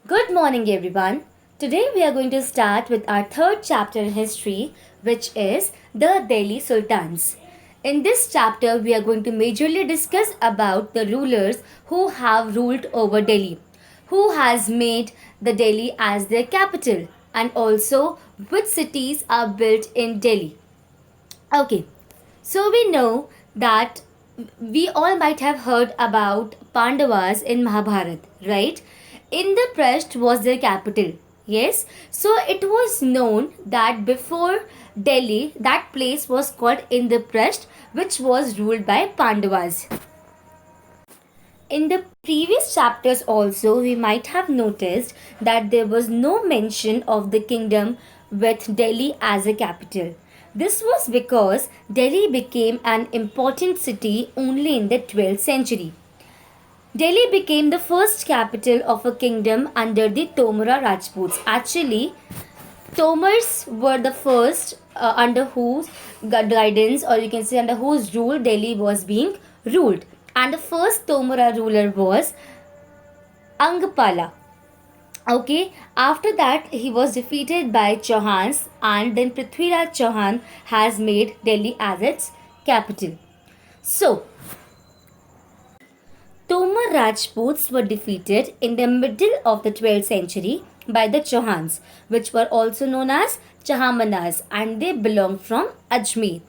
Good morning, everyone. Today we are going to start with our third chapter in history, which is the Delhi Sultans. In this chapter, we are going to majorly discuss about the rulers who have ruled over Delhi, who has made the Delhi as their capital, and also which cities are built in Delhi. Okay, so we know that we all might have heard about Pandavas in Mahabharat, right? Indraprasth was their capital. Yes, so it was known that before Delhi, that place was called Indraprasth, which was ruled by Pandavas. In the previous chapters, also, we might have noticed that there was no mention of the kingdom with Delhi as a capital. This was because Delhi became an important city only in the 12th century. Delhi became the first capital of a kingdom under the Tomara Rajputs. Actually, Tomars were the first under whose guidance, or you can say under whose rule Delhi was being ruled. And the first Tomara ruler was Angpala. Okay, after that he was defeated by Chauhans, and then Prithviraj Chauhan has made Delhi as its capital. So, Tomar Rajputs were defeated in the middle of the 12th century by the Chauhans, which were also known as Chahamanas, and they belonged from Ajmer.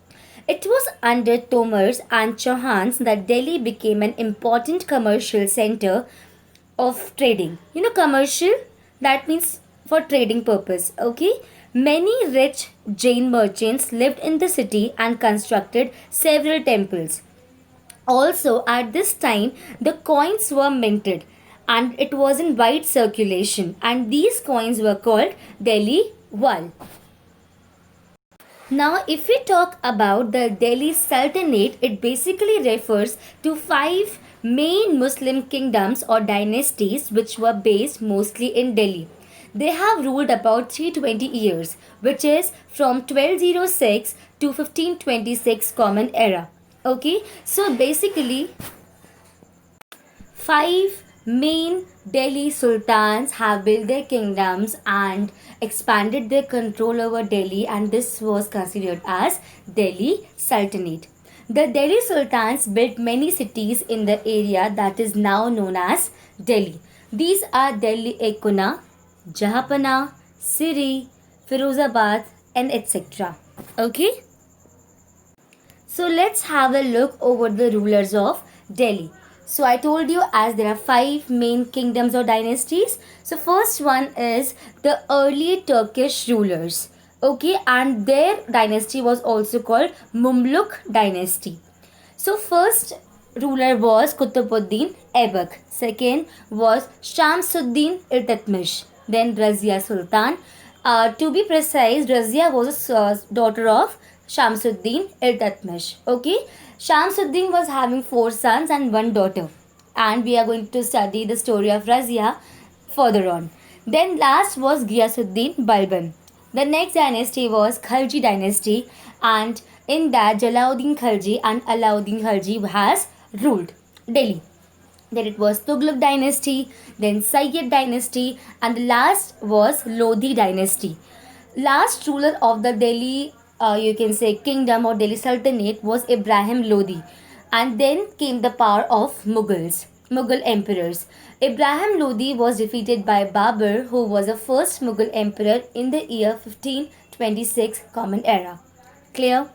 It was under Tomars and Chauhans that Delhi became an important commercial center of trading. You know, commercial, that means for trading purpose. Okay, many rich Jain merchants lived in the city and constructed several temples. Also, at this time, the coins were minted and it was in wide circulation, and these coins were called Delhi Wal. Now, if we talk about the Delhi Sultanate, it basically refers to five main Muslim kingdoms or dynasties which were based mostly in Delhi. They have ruled about 320 years, which is from 1206 to 1526 Common Era. Okay, so basically, five main Delhi sultans have built their kingdoms and expanded their control over Delhi, and this was considered as Delhi Sultanate. The Delhi sultans built many cities in the area that is now known as Delhi. These are Delhi Ekuna, Jahanpana, Siri, Firozabad, and etc. Okay? So let's have a look over the rulers of Delhi. So I told you as there are five main kingdoms or dynasties. So first one is the early Turkish rulers. Okay, and their dynasty was also called Mamluk dynasty. So first ruler was Qutbuddin Aibak. Second was Shamsuddin Iltutmish. Then Razia Sultan. To be precise, Razia was a daughter of Shamsuddin Iltutmish. Okay, Shamsuddin was having four sons and one daughter, and we are going to study the story of Razia further on. Then last was Ghiyasuddin Balban. The next dynasty was Khalji dynasty, and in that Jalauddin Khalji and Alauddin Khalji has ruled Delhi. Then it was Tughlaq dynasty, then Sayyid dynasty, and the last was Lodi dynasty. Last ruler of the Delhi, you can say kingdom or Delhi Sultanate, was Ibrahim Lodi, and then came the power of Mughal emperors. Ibrahim Lodi was defeated by Babur, who was the first Mughal emperor in the year 1526 Common Era. Clear?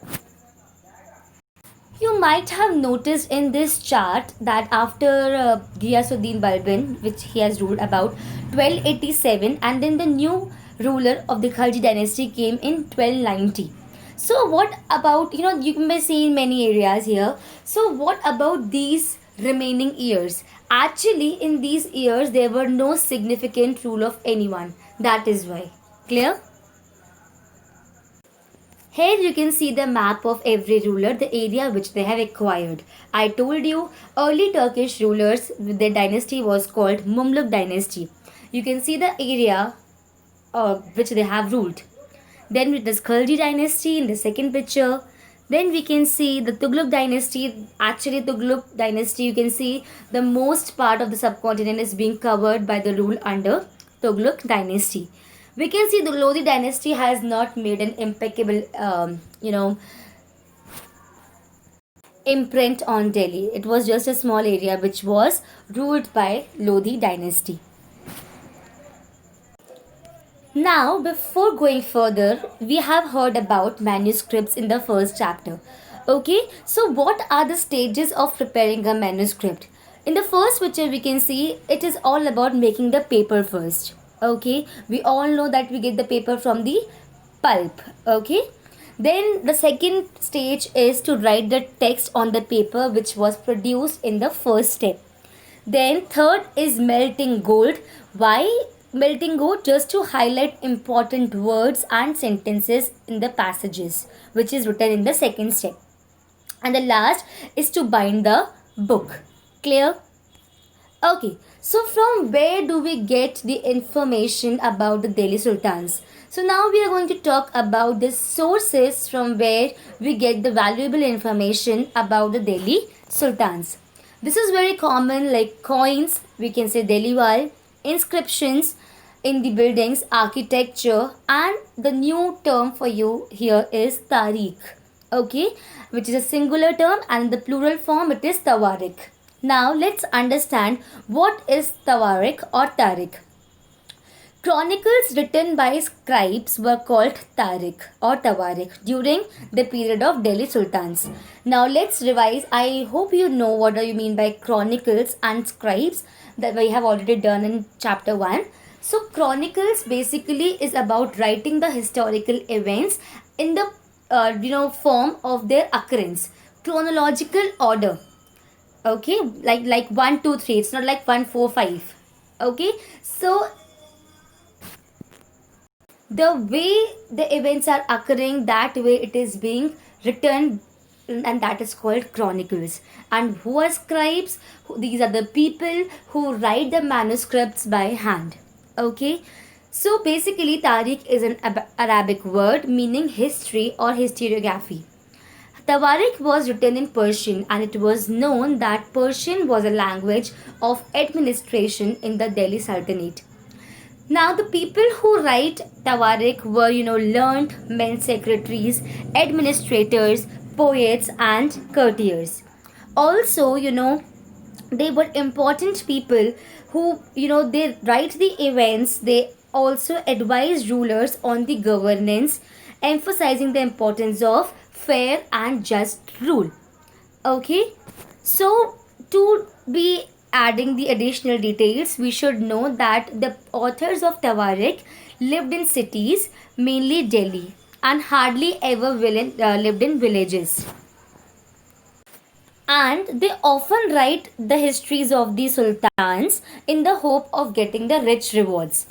You might have noticed in this chart that after Ghiyasuddin Balban, which he has ruled about 1287, and then the new ruler of the Khalji dynasty came in 1290. So what about, you may see in many areas here. So what about these remaining years? Actually, in these years, there were no significant rule of anyone. That is why. Clear? Here you can see the map of every ruler, the area which they have acquired. I told you early Turkish rulers, their dynasty was called Mamluk dynasty. You can see the area which they have ruled. Then it is Khalji dynasty in the second picture. Then we can see the Tughlaq dynasty. Actually, Tughlaq dynasty, you can see the most part of the subcontinent is being covered by the rule under Tughlaq dynasty. We can see the Lodi dynasty has not made an impeccable, imprint on Delhi. It was just a small area which was ruled by Lodi dynasty. Now, before going further, we have heard about manuscripts in the first chapter. Okay, so what are the stages of preparing a manuscript? In the first picture, we can see it is all about making the paper first. Okay, we all know that we get the paper from the pulp. Okay, then the second stage is to write the text on the paper which was produced in the first step. Then third is melting gold. Why melting gold? Just to highlight important words and sentences in the passages which is written in the second step. And the last is to bind the book. Clear? Okay, so from where do we get the information about the Delhi Sultans? So now we are going to talk about the sources from where we get the valuable information about the Delhi Sultans. This is very common, like coins, we can say Delhi Wal, inscriptions in the buildings, architecture, and the new term for you here is Tariq. Okay, which is a singular term, and the plural form it is Tawarik. Now let's understand what is Tawarik or Tariq. Chronicles written by scribes were called Tariq or Tawarik during the period of Delhi Sultans. Now let's revise. I hope you know what do you mean by chronicles and scribes that we have already done in chapter 1. So chronicles basically is about writing the historical events in the form of their occurrence, chronological order. Okay, like 1 2 3. It's not like 1 4 5. Okay, so the way the events are occurring, that way it is being written, and that is called chronicles. And who are scribes? These are the people who write the manuscripts by hand. Okay, so basically Tariq is an Arabic word meaning history or historiography. Tawarik was written in Persian, and it was known that Persian was a language of administration in the Delhi Sultanate. Now, the people who write Tawarik were, learned men secretaries, administrators, poets, and courtiers. Also, they were important people who, they write the events, they also advise rulers on the governance, emphasizing the importance of fair and just rule. Okay, so to be adding the additional details, we should know that the authors of Tawarik lived in cities, mainly Delhi, and hardly ever lived in villages. And they often write the histories of the sultans in the hope of getting the rich rewards.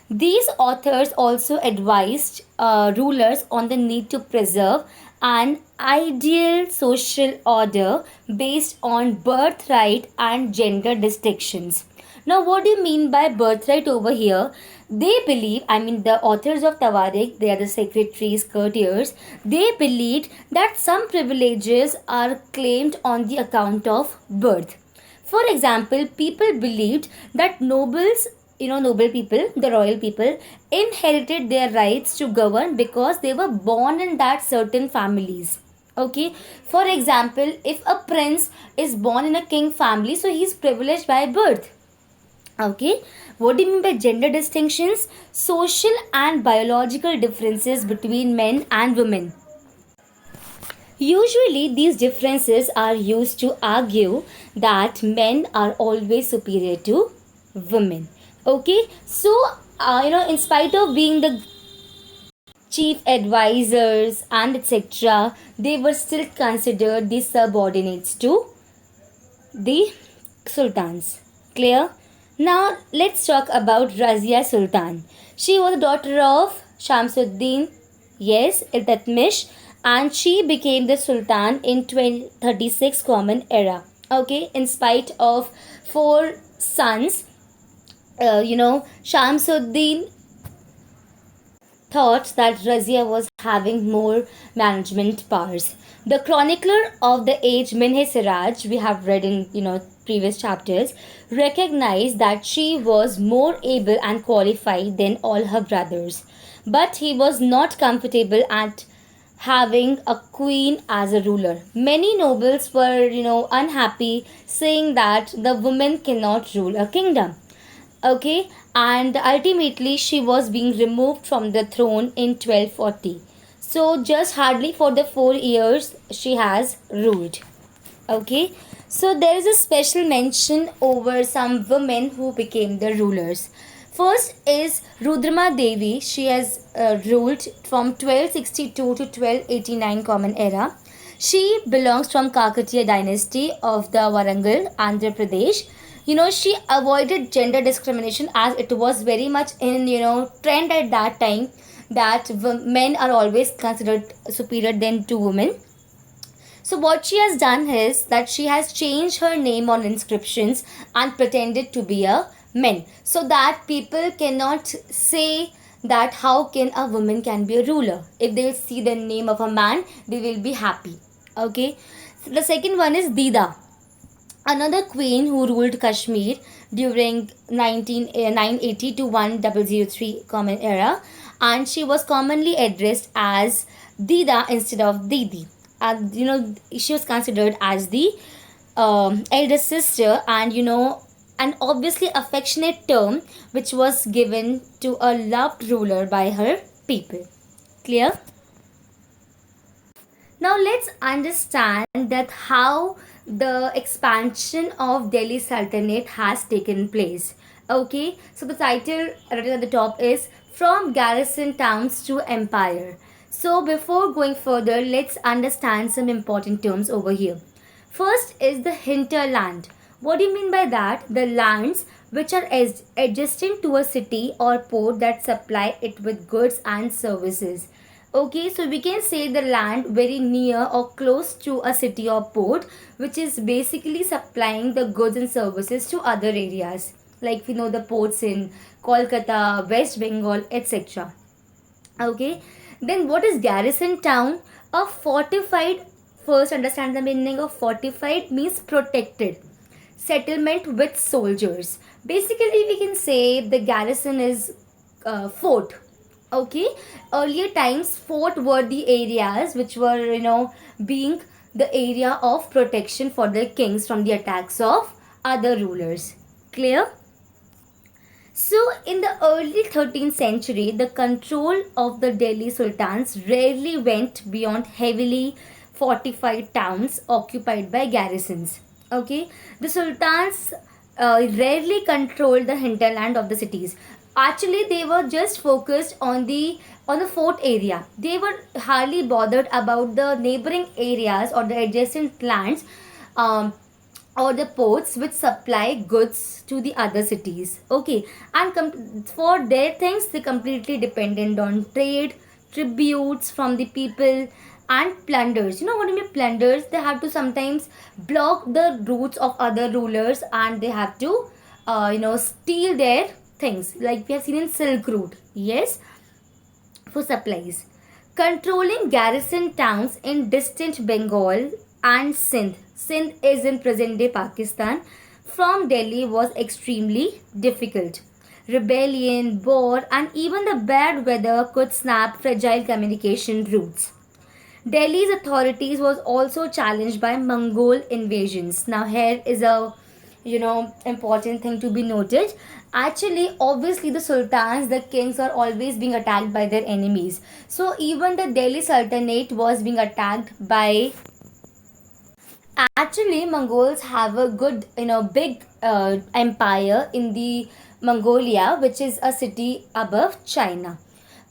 These authors also advised rulers on the need to preserve an ideal social order based on birthright and gender distinctions. Now, what do you mean by birthright over here? They believe, the authors of Tawarik, they are the secretaries, courtiers, they believed that some privileges are claimed on the account of birth. For example, people believed that nobles, noble people, the royal people, inherited their rights to govern because they were born in that certain families. Okay, for example, if a prince is born in a king family, so he is privileged by birth. Okay, what do you mean by gender distinctions? Social and biological differences between men and women. Usually, these differences are used to argue that men are always superior to women. Okay, so in spite of being the chief advisors and etc., they were still considered the subordinates to the sultans. Clear? Now let's talk about Razia Sultan. She was the daughter of Shamsuddin, yes, Iltutmish, and she became the sultan in 2036 Common Era. Okay, in spite of four sons, Shamsuddin thought that Razia was having more management powers. The chronicler of the age Minhe Siraj, we have read in previous chapters, recognized that she was more able and qualified than all her brothers. But he was not comfortable at having a queen as a ruler. Many nobles were, unhappy, saying that the woman cannot rule a kingdom. Okay, and ultimately she was being removed from the throne in 1240. So, just hardly for the 4 years she has ruled. Okay, so there is a special mention over some women who became the rulers. First is Rudrama Devi. She has ruled from 1262 to 1289 Common Era. She belongs from Kakatiya dynasty of the Warangal, Andhra Pradesh. She avoided gender discrimination as it was very much in trend at that time that men are always considered superior than to women. So what she has done is that she has changed her name on inscriptions and pretended to be a man, so that people cannot say that how can a woman can be a ruler. If they see the name of a man, they will be happy. Okay. So the second one is Dida, another queen who ruled Kashmir during 980 to 1003 Common Era, and she was commonly addressed as Dida instead of Didi. And she was considered as the elder sister, and an obviously affectionate term which was given to a loved ruler by her people. Clear? Now let's understand that how the expansion of Delhi Sultanate has taken place. Okay, so the title written at the top is From Garrison Towns to Empire. So before going further, let's understand some important terms over here. First is the hinterland. What do you mean by that? The lands which are adjacent to a city or port that supply it with goods and services. Okay, so we can say the land very near or close to a city or port, which is basically supplying the goods and services to other areas. Like we know the ports in Kolkata, West Bengal, etc. Okay, then what is garrison town? A fortified, first understand the meaning of fortified means protected settlement with soldiers. Basically, we can say the garrison is fort. Okay, earlier times fort were the areas which were being the area of protection for the kings from the attacks of other rulers. Clear? So in the early 13th century, the control of the Delhi sultans rarely went beyond heavily fortified towns occupied by garrisons. Okay, the sultans rarely controlled the hinterland of the cities. Actually, they were just focused on the fort area. They were hardly bothered about the neighboring areas or the adjacent lands, um, or the ports which supply goods to the other cities. Okay, and for their things, they completely dependent on trade, tributes from the people, and plunders. You know what I mean? Plunders. They have to sometimes block the routes of other rulers, and they have to, steal their things. Like we have seen in Silk Route. Yes, for supplies. Controlling garrison towns in distant Bengal and Sindh. Sindh is in present day Pakistan. From Delhi was extremely difficult. Rebellion, war, and even the bad weather could snap fragile communication routes. Delhi's authorities was also challenged by Mongol invasions. Now here is a important thing to be noted. Actually, obviously the sultans, the kings are always being attacked by their enemies. So even the Delhi Sultanate was being attacked by. Actually, Mongols have a good, big empire in the Mongolia, which is a city above China.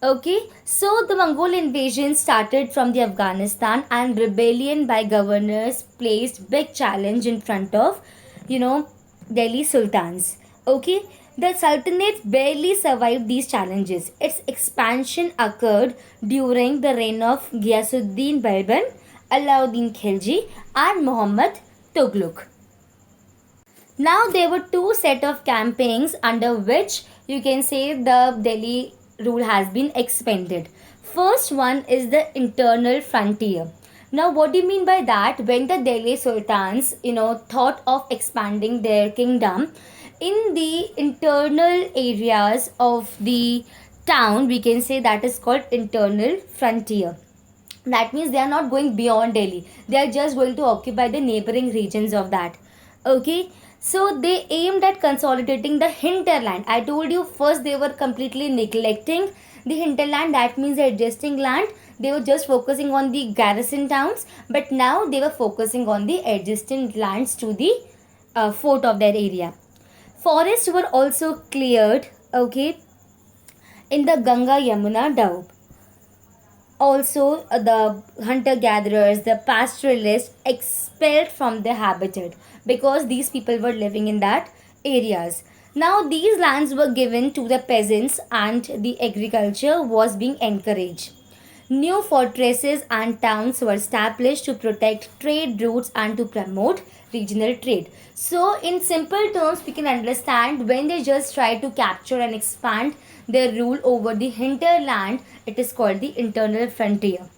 Okay, so the Mongol invasion started from the Afghanistan, and rebellion by governors placed big challenge in front of, Delhi sultans. Okay, the Sultanate barely survived these challenges. Its expansion occurred during the reign of Ghiyasuddin Balban, Alauddin Khilji, and Muhammad Tughlaq. Now there were two set of campaigns under which you can say the Delhi rule has been expanded. First one is the internal frontier. Now, what do you mean by that? When the Delhi sultans, thought of expanding their kingdom in the internal areas of the town, we can say that is called internal frontier. That means they are not going beyond Delhi. They are just going to occupy the neighboring regions of that. Okay. So they aimed at consolidating the hinterland. I told you first they were completely neglecting the hinterland. That means the adjacent land. They were just focusing on the garrison towns. But now they were focusing on the adjacent lands to the fort of their area. Forests were also cleared. Okay. In the Ganga Yamuna Doab. Also, the hunter gatherers, the pastoralists expelled from their habitat because these people were living in that areas. Now, these lands were given to the peasants and the agriculture was being encouraged. New fortresses and towns were established to protect trade routes and to promote regional trade. So, in simple terms, we can understand when they just try to capture and expand their rule over the hinterland, it is called the internal frontier.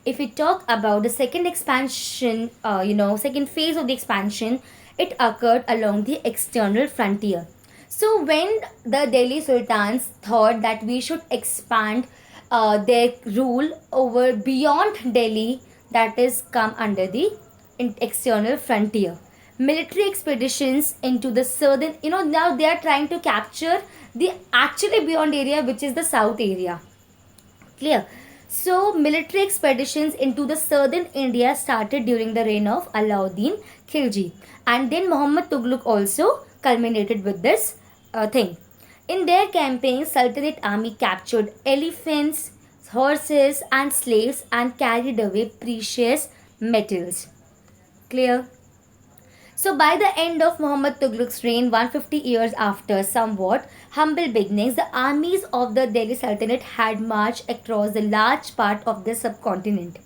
If we talk about the second expansion, second phase of the expansion, it occurred along the external frontier. So, when the Delhi sultans thought that we should expand their rule over beyond Delhi, that is come under the external frontier. Military expeditions into the southern, now they are trying to capture the actually beyond area, which is the south area. Clear? So, military expeditions into the southern India started during the reign of Alauddin Khilji, and then Muhammad Tughlaq also culminated with this thing. In their campaigns, Sultanate army captured elephants, horses and slaves and carried away precious metals. Clear? So by the end of Muhammad Tughlaq's reign, 150 years after somewhat humble beginnings, the armies of the Delhi Sultanate had marched across the large part of the subcontinent.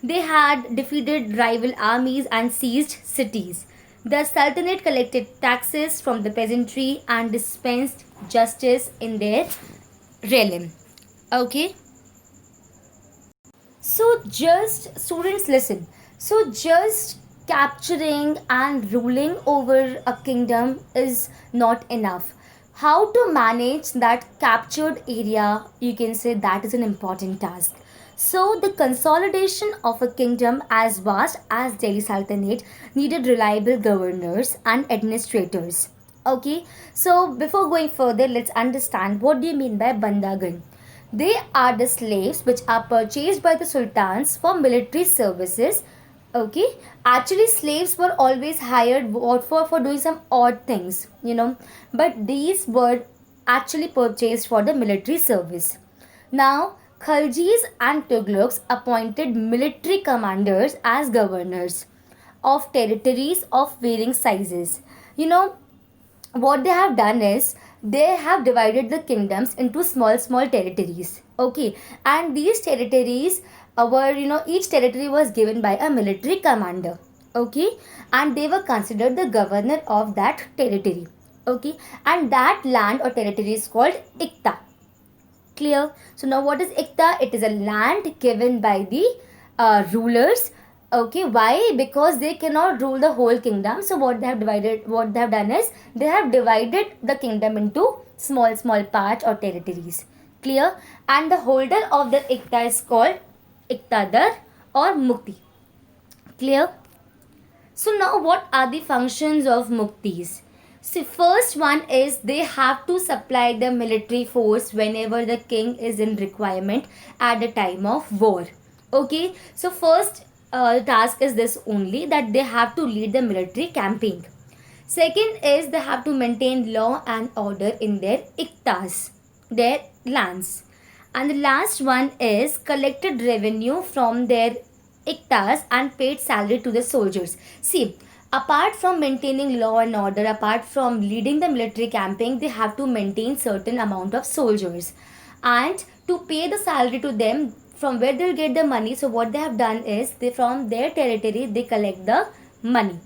They had defeated rival armies and seized cities. The Sultanate collected taxes from the peasantry and dispensed justice in their realm. Okay. So just students listen. So just capturing and ruling over a kingdom is not enough. How to manage that captured area, you can say that is an important task. So, the consolidation of a kingdom as vast as Delhi Sultanate needed reliable governors and administrators. Okay, so before going further, let's understand what do you mean by Bandagan. They are the slaves which are purchased by the sultans for military services. Okay, actually slaves were always hired for doing some odd things, but these were actually purchased for the military service. Now, Khaljis and Tughlaqs appointed military commanders as governors of territories of varying sizes. What they have done is they have divided the kingdoms into small territories. Okay, and these territories were, each territory was given by a military commander. Okay, and they were considered the governor of that territory. Okay, and that land or territory is called Ikta. Clear? So now what is Ikta? It is a land given by the rulers. Okay, why? Because they cannot rule the whole kingdom. So what they have done is they have divided the kingdom into small parts or territories. Clear? And the holder of the Ikta is called Iktadar or Mukti. Clear? So now what are the functions of Muktis? So first one is they have to supply the military force whenever the king is in requirement at the time of war. Okay, so first task is this only, that they have to lead the military campaign. Second is they have to maintain law and order in their iktas, their lands. And the last one is collected revenue from their iktas and paid salary to the soldiers. See, apart from maintaining law and order, apart from leading the military campaign, they have to maintain certain amount of soldiers. And to pay the salary to them, from where they'll get the money, so what they have done is, from their territory, they collect the money.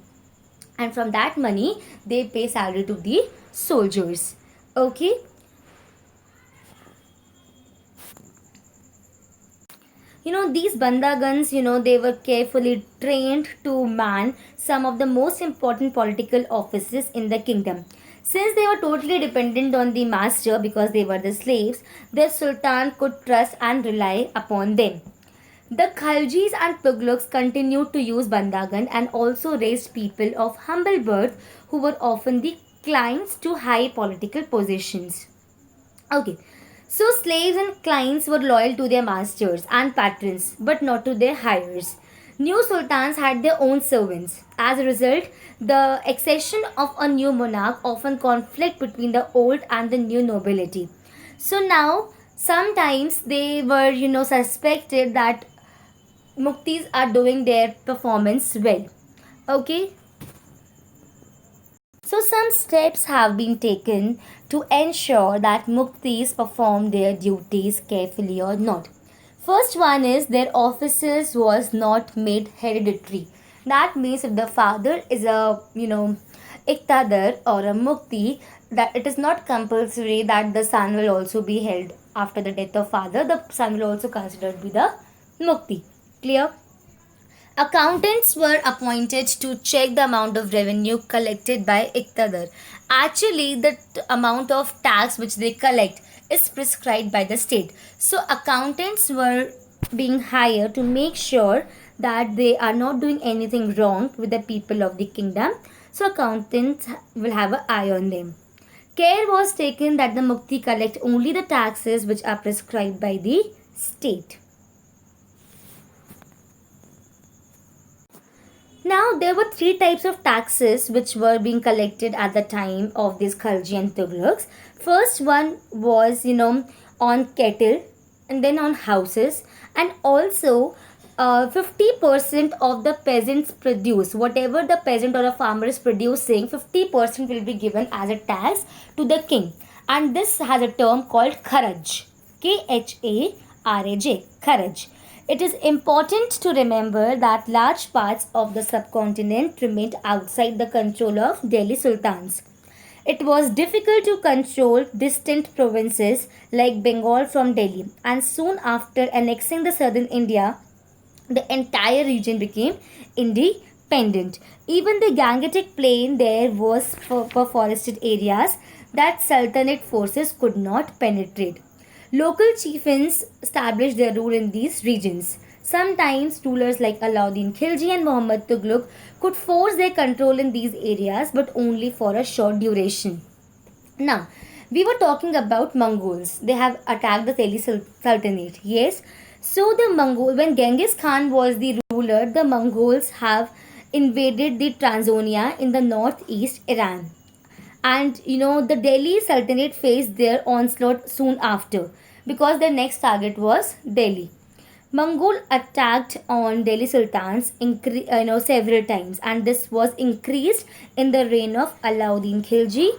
And from that money, they pay salary to the soldiers. Okay. These bandagans, they were carefully trained to man some of the most important political offices in the kingdom. Since they were totally dependent on the master because they were the slaves, their sultan could trust and rely upon them. The Khaljis and Tughlaqs continued to use bandagan and also raised people of humble birth who were often the clients to high political positions. Okay, so slaves and clients were loyal to their masters and patrons, but not to their heirs. New sultans had their own servants. As a result, the accession of a new monarch often conflict between the old and the new nobility. So now, sometimes they were, suspected that Muktis are doing their performance well. Okay, so some steps have been taken to ensure that Muktis perform their duties carefully or not. First one is their offices was not made hereditary. That means if the father is a iktadar or a mukti, that it is not compulsory that the son will also be held after the death of father. The son will also considered be the mukti. Clear? Accountants were appointed to check the amount of revenue collected by Iqtadar. Actually, the amount of tax which they collect is prescribed by the state. So, accountants were being hired to make sure that they are not doing anything wrong with the people of the kingdom. So, accountants will have an eye on them. Care was taken that the Mukti collect only the taxes which are prescribed by the state. Now, there were three types of taxes which were being collected at the time of these Khalji and Tughlaqs. First one was, on cattle and then on houses, and also 50% of the peasants produce. Whatever the peasant or a farmer is producing, 50% will be given as a tax to the king. And this has a term called Kharaj. Kharaj. Kharaj. It is important to remember that large parts of the subcontinent remained outside the control of Delhi sultans. It was difficult to control distant provinces like Bengal from Delhi, and soon after annexing the southern India, the entire region became independent. Even the Gangetic plain there was for forested areas that Sultanate forces could not penetrate. Local chieftains established their rule in these regions. Sometimes rulers like Alauddin Khilji and Muhammad Tughlaq could force their control in these areas, but only for a short duration. Now, we were talking about Mongols. They have attacked the Delhi Sultanate. Yes. So the when Genghis Khan was the ruler, the Mongols have invaded the Transonia in the northeast Iran. And the Delhi Sultanate faced their onslaught soon after because their next target was Delhi. Mongol attacked on Delhi sultans several times, and this was increased in the reign of Alauddin Khilji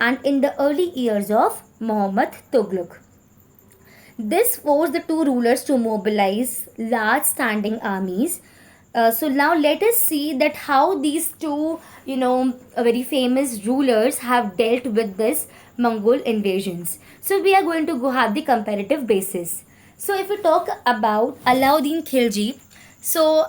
and in the early years of Muhammad Tughlaq. This forced the two rulers to mobilize large standing armies. So now let us see that how these two, very famous rulers have dealt with this Mongol invasions. So we are going to go have the comparative basis. So if we talk about Alauddin Khilji, so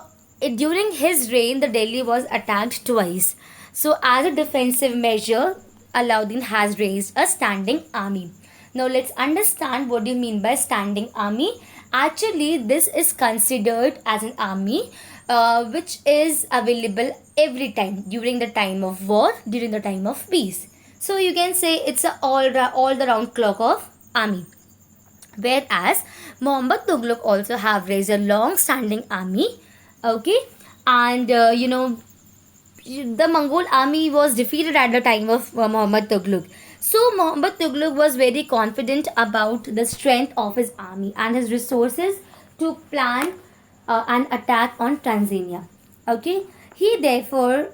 during his reign, the Delhi was attacked twice. So as a defensive measure, Alauddin has raised a standing army. Now let's understand what do you mean by standing army. Actually, this is considered as an army which is available every time during the time of war, during the time of peace. So you can say it's a all the round clock of army. Whereas Muhammad Tughlaq also have raised a long standing army. Okay, and the Mongol army was defeated at the time of Muhammad Tughlaq. So Muhammad Tughlaq was very confident about the strength of his army and his resources to plan an attack on Tanzania. Okay, he therefore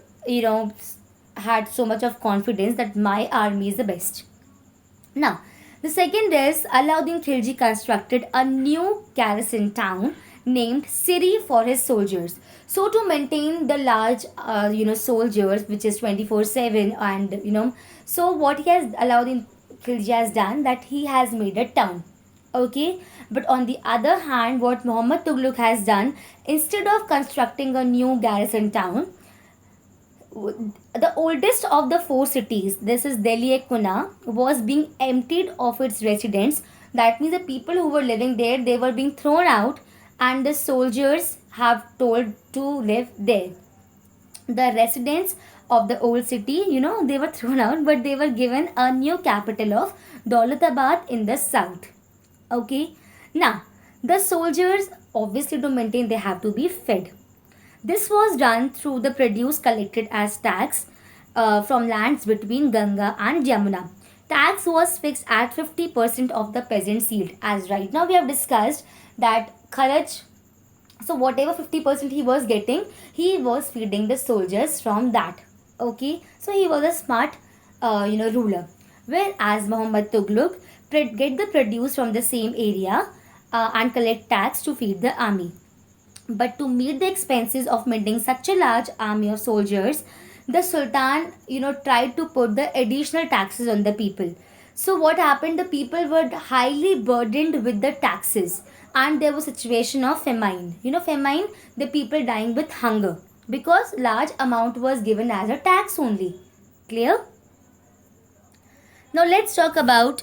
had so much of confidence that my army is the best. Now, the second is Alauddin Khilji constructed a new garrison town named Siri for his soldiers. So to maintain the large soldiers, which is 24/7, and so what he has Alauddin Khilji has done, that he has made a town. Okay, but on the other hand, what Muhammad Tughlaq has done, instead of constructing a new garrison town, the oldest of the four cities, this is Delhi e Kuna, was being emptied of its residents. That means the people who were living there, they were being thrown out, and the soldiers have told to live there. The residents of the old city, they were thrown out, but they were given a new capital of Daulatabad in the south. Okay, now the soldiers, obviously to maintain, they have to be fed. This was done through the produce collected as tax from lands between Ganga and Yamuna. Tax was fixed at 50% of the peasant's yield. As right now we have discussed that Kharaj, so whatever 50% he was getting, he was feeding the soldiers from that. Okay, so he was a smart, ruler. Whereas Muhammad Tughlaq get the produce from the same area and collect tax to feed the army. But to meet the expenses of maintaining such a large army of soldiers, the Sultan, tried to put the additional taxes on the people. So what happened? The people were highly burdened with the taxes, and there was a situation of famine. Famine, the people dying with hunger because large amount was given as a tax only. Clear? Now let's talk about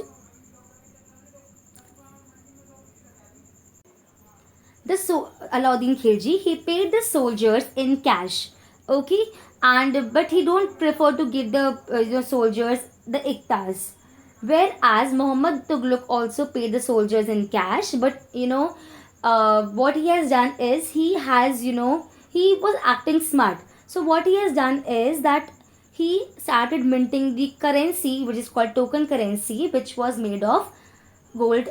Alauddin Khilji. He paid the soldiers in cash, okay, and but he don't prefer to give the soldiers the iktas. Whereas Muhammad Tughlaq also paid the soldiers in cash, but what he has done is he was acting smart. So what he has done is that he started minting the currency, which is called token currency, which was made of gold,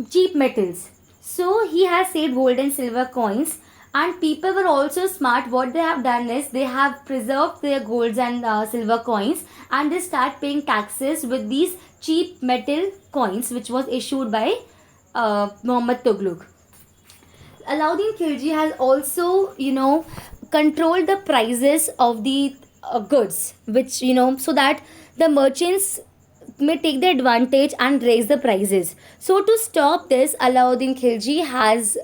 cheap metals. So he has saved gold and silver coins, and people were also smart. What they have done is they have preserved their golds and silver coins, and they start paying taxes with these cheap metal coins, which was issued by Muhammad Tughlaq. Alauddin Khilji has also, controlled the prices of the goods, which, so that the merchants may take the advantage and raise the prices. So to stop this, Alauddin Khilji has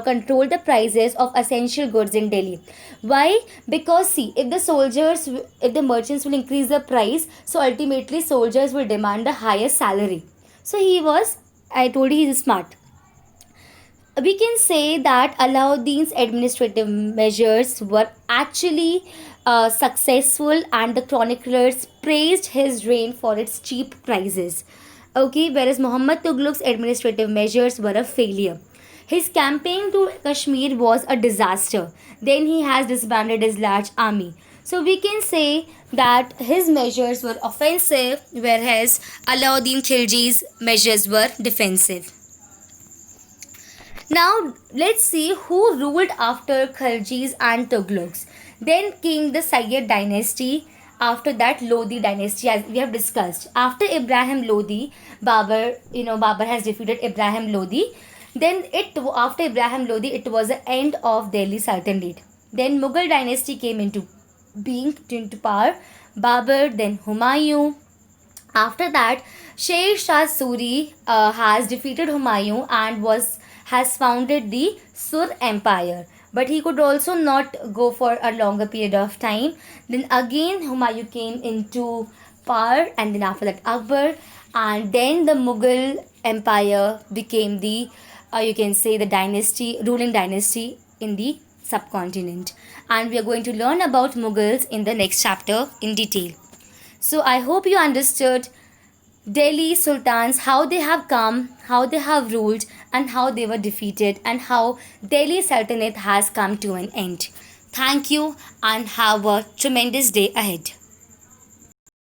controlled the prices of essential goods in Delhi. Why? Because see, if the merchants will increase the price, so ultimately soldiers will demand a higher salary. So I told you, he's smart. We can say that Alauddin's administrative measures were actually successful, and the chroniclers praised his reign for its cheap prices. Okay, whereas Muhammad Tughlaq's administrative measures were a failure. His campaign to Kashmir was a disaster. Then he has disbanded his large army. So we can say that his measures were offensive, whereas Alauddin Khilji's measures were defensive. Now let's see who ruled after Khaljis and Tughlaqs. Then came the Sayyid dynasty. After that, Lodi dynasty, as we have discussed. After Ibrahim Lodi, Babur has defeated Ibrahim Lodi. Then after Ibrahim Lodi, it was the end of Delhi Sultanate. Then Mughal dynasty came into power. Babur, then Humayun. After that, Sher Shah Suri has defeated Humayun and has founded the Sur Empire. But he could also not go for a longer period of time. Then again Humayun came into power, and then after that Akbar, and then the Mughal Empire became the you can say the ruling dynasty in the subcontinent. And we are going to learn about Mughals in the next chapter in detail. So I hope you understood Delhi Sultans, how they have come, how they have ruled, and how they were defeated, and how Delhi Sultanate has come to an end. Thank you and have a tremendous day ahead.